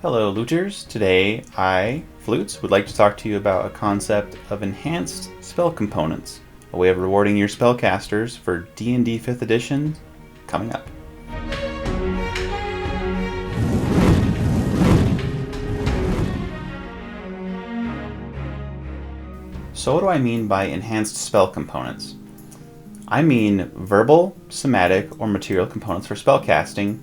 Hello, looters. Today, I, Flutes, would like to talk to you about a concept of enhanced spell components, a way of rewarding your spellcasters for D&D 5th edition coming up. So what do I mean by enhanced spell components? I mean verbal, somatic, or material components for spellcasting.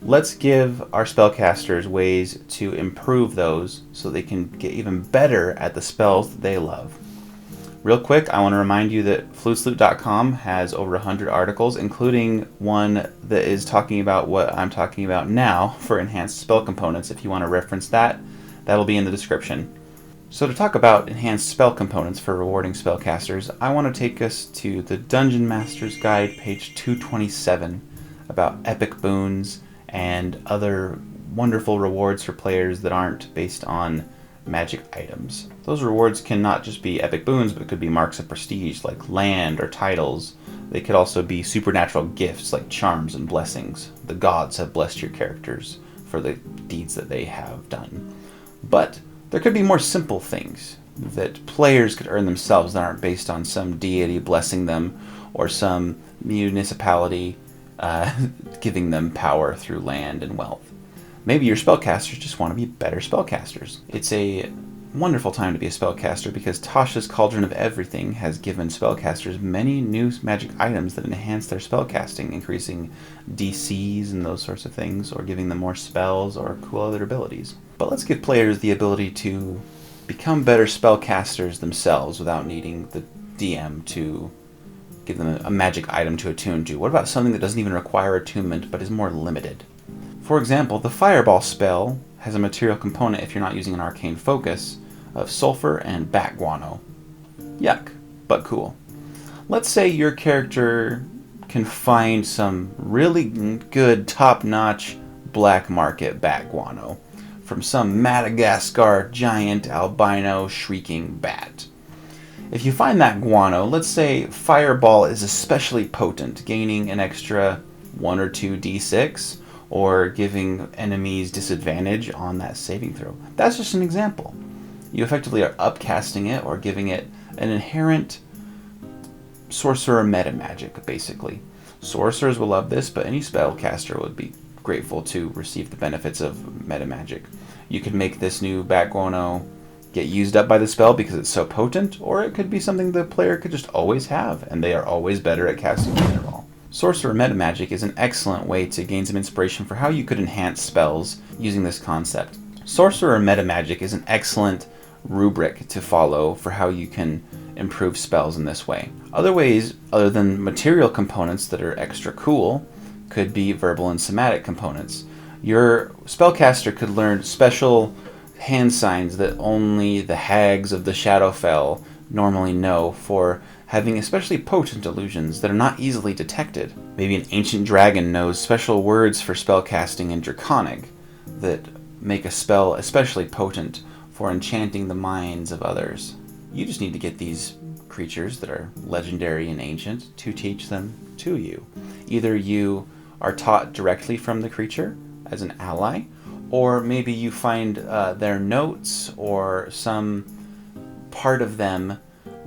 Let's give our spellcasters ways to improve those so they can get even better at the spells that they love. Real quick, I want to remind you that flutesloot.com has over 100 articles, including one that is talking about what I'm talking about now for enhanced spell components. If you want to reference that, that'll be in the description. So to talk about enhanced spell components for rewarding spellcasters, I want to take us to the Dungeon Master's Guide, page 227, about epic boons and other wonderful rewards for players that aren't based on magic items. Those rewards can not just be epic boons, but could be marks of prestige like land or titles. They could also be supernatural gifts like charms and blessings. The gods have blessed your characters for the deeds that they have done. But there could be more simple things that players could earn themselves that aren't based on some deity blessing them or some municipality giving them power through land and wealth. Maybe your spellcasters just want to be better spellcasters. It's a wonderful time to be a spellcaster because Tasha's Cauldron of Everything has given spellcasters many new magic items that enhance their spellcasting, increasing DCs and those sorts of things, or giving them more spells or cool other abilities. But let's give players the ability to become better spellcasters themselves without needing the DM to give them a magic item to attune to. What about something that doesn't even require attunement but is more limited? For example, the Fireball spell has a material component, if you're not using an arcane focus, of sulfur and bat guano. Yuck, but cool. Let's say your character can find some really good top-notch black market bat guano from some Madagascar giant albino shrieking bat. If you find that guano, let's say Fireball is especially potent, gaining an extra 1 or 2 d6, or giving enemies disadvantage on that saving throw. That's just an example. You effectively are upcasting it or giving it an inherent sorcerer meta magic, basically. Sorcerers will love this, but any spellcaster would be grateful to receive the benefits of meta magic. You could make this new bat guano get used up by the spell because it's so potent, or it could be something the player could just always have, and they are always better at casting Fireball. Sorcerer meta magic is an excellent way to gain some inspiration for how you could enhance spells using this concept. Sorcerer meta magic is an excellent rubric to follow for how you can improve spells in this way. Other ways, other than material components that are extra cool, could be verbal and somatic components. Your spellcaster could learn special hand signs that only the hags of the Shadowfell normally know for having especially potent illusions that are not easily detected. Maybe an ancient dragon knows special words for spellcasting in Draconic that make a spell especially potent for enchanting the minds of others. You just need to get these creatures that are legendary and ancient to teach them to you. Either you are taught directly from the creature as an ally, or maybe you find their notes or some part of them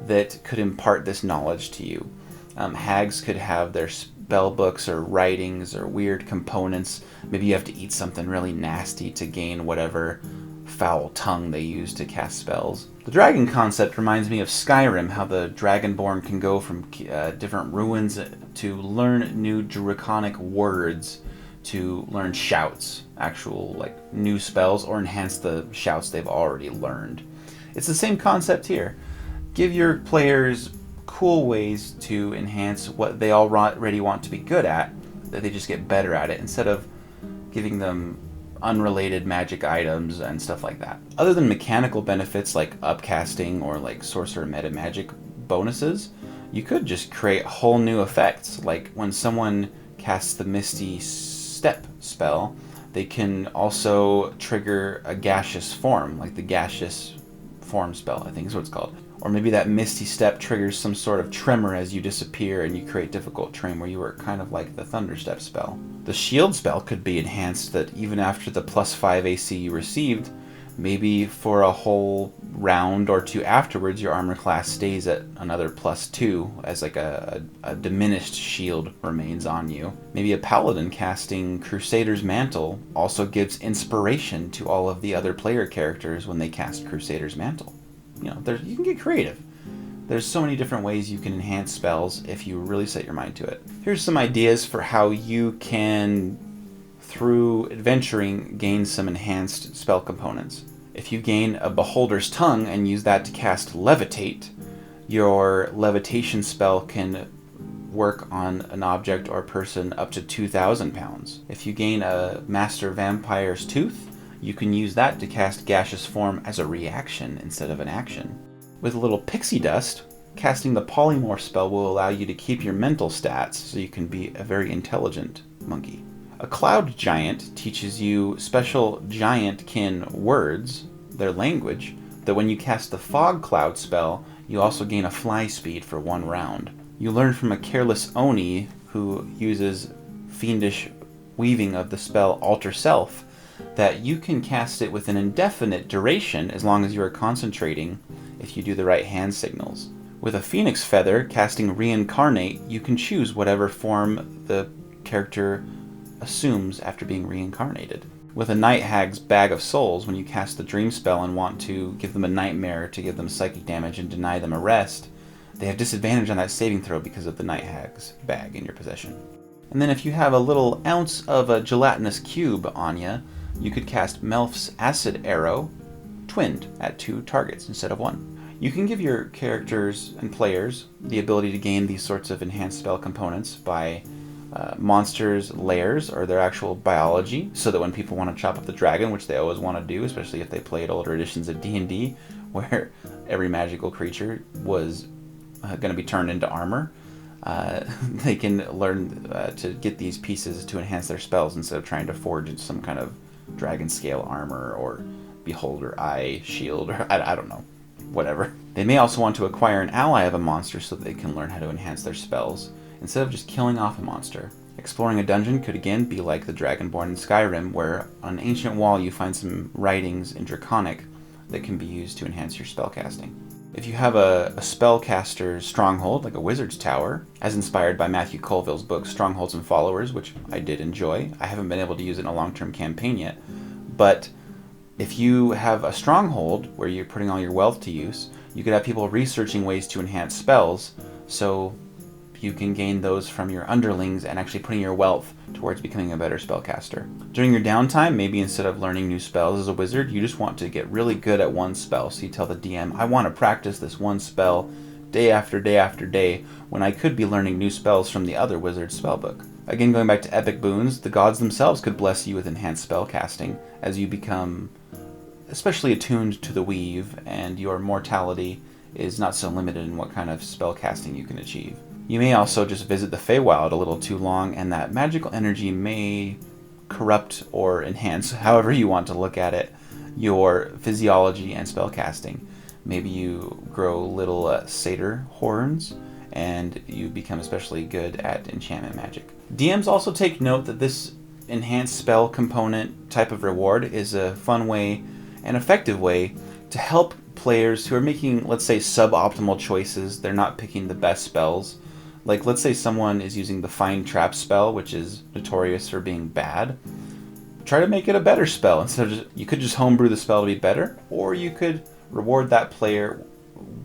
that could impart this knowledge to you. Hags could have their spell books or writings or weird components. Maybe you have to eat something really nasty to gain whatever foul tongue they use to cast spells. The dragon concept reminds me of Skyrim, how the Dragonborn can go from different ruins to learn new Draconic words, to learn shouts, actual like new spells, or enhance the shouts they've already learned. It's the same concept here. Give your players cool ways to enhance what they already want to be good at, that they just get better at it, instead of giving them unrelated magic items and stuff like that. Other than mechanical benefits like upcasting or like sorcerer meta magic bonuses, you could just create whole new effects. Like when someone casts the Misty Step spell, they can also trigger a gaseous form, like the gaseous form spell, I think is what it's called. Or maybe that Misty Step triggers some sort of tremor as you disappear and you create difficult terrain where you were kind of like the Thunder Step spell. The Shield spell could be enhanced that even after the +5 AC you received, maybe for a whole round or two afterwards, your armor class stays at another +2 as like a diminished shield remains on you. Maybe a Paladin casting Crusader's Mantle also gives inspiration to all of the other player characters when they cast Crusader's Mantle. You know, you can get creative. There's so many different ways you can enhance spells if you really set your mind to it. Here's some ideas for how you can, through adventuring, gain some enhanced spell components. If you gain a Beholder's Tongue and use that to cast Levitate, your levitation spell can work on an object or person up to 2,000 pounds. If you gain a Master Vampire's Tooth, you can use that to cast Gaseous Form as a reaction instead of an action. With a little pixie dust, casting the Polymorph spell will allow you to keep your mental stats so you can be a very intelligent monkey. A Cloud Giant teaches you special giant-kin words, their language, that when you cast the Fog Cloud spell, you also gain a fly speed for 1 round. You learn from a Careless Oni who uses fiendish weaving of the spell Alter Self that you can cast it with an indefinite duration as long as you are concentrating if you do the right hand signals. With a Phoenix Feather casting Reincarnate, you can choose whatever form the character assumes after being reincarnated. With a Night Hag's Bag of Souls, when you cast the Dream spell and want to give them a nightmare to give them psychic damage and deny them a rest, they have disadvantage on that saving throw because of the Night Hag's bag in your possession. And then if you have a little ounce of a gelatinous cube on you, you could cast Melf's Acid Arrow, twinned at 2 targets instead of 1. You can give your characters and players the ability to gain these sorts of enhanced spell components by monsters' lairs or their actual biology, so that when people want to chop up the dragon, which they always want to do, especially if they played older editions of D&D, where every magical creature was going to be turned into armor, they can learn to get these pieces to enhance their spells instead of trying to forge some kind of dragon scale armor or beholder eye shield or I don't know, whatever. They may also want to acquire an ally of a monster so that they can learn how to enhance their spells instead of just killing off a monster. Exploring a dungeon could again be like the Dragonborn in Skyrim, where on an ancient wall you find some writings in Draconic that can be used to enhance your spellcasting. If you have a spellcaster's stronghold, like a wizard's tower, as inspired by Matthew Colville's book Strongholds and Followers, which I did enjoy, I haven't been able to use it in a long-term campaign yet, but if you have a stronghold where you're putting all your wealth to use, you could have people researching ways to enhance spells, so you can gain those from your underlings and actually putting your wealth towards becoming a better spellcaster. During your downtime, maybe instead of learning new spells as a wizard, you just want to get really good at one spell. So you tell the DM, I want to practice this one spell day after day after day, when I could be learning new spells from the other wizard's spellbook. Again, going back to epic boons, the gods themselves could bless you with enhanced spellcasting as you become especially attuned to the weave and your mortality is not so limited in what kind of spellcasting you can achieve. You may also just visit the Feywild a little too long, and that magical energy may corrupt or enhance, however you want to look at it, your physiology and spellcasting. Maybe you grow little satyr horns, and you become especially good at enchantment magic. DMs also take note that this enhanced spell component type of reward is a fun way, an effective way, to help players who are making, let's say, suboptimal choices. They're not picking the best spells. Like, let's say someone is using the Find Trap spell, which is notorious for being bad. Try to make it a better spell. Instead of you could just homebrew the spell to be better, or you could reward that player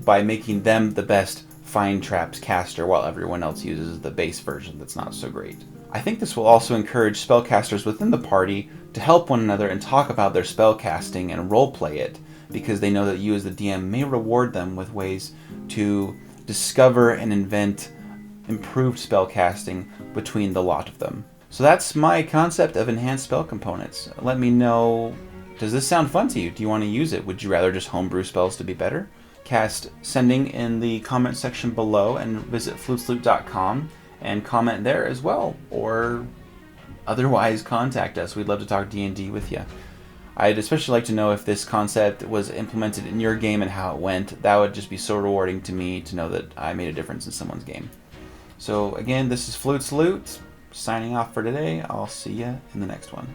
by making them the best Find Traps caster while everyone else uses the base version that's not so great. I think this will also encourage spellcasters within the party to help one another and talk about their spellcasting and roleplay it, because they know that you as the DM may reward them with ways to discover and invent improved spellcasting between the lot of them. So that's my concept of enhanced spell components. Let me know, does this sound fun to you? Do you want to use it? Would you rather just homebrew spells to be better? Cast sending in the comment section below and visit flutesloot.com and comment there as well, or otherwise contact us. We'd love to talk D&D with you. I'd especially like to know if this concept was implemented in your game and how it went. That would just be so rewarding to me to know that I made a difference in someone's game. So again, this is Flute Salute, signing off for today. I'll see you in the next one.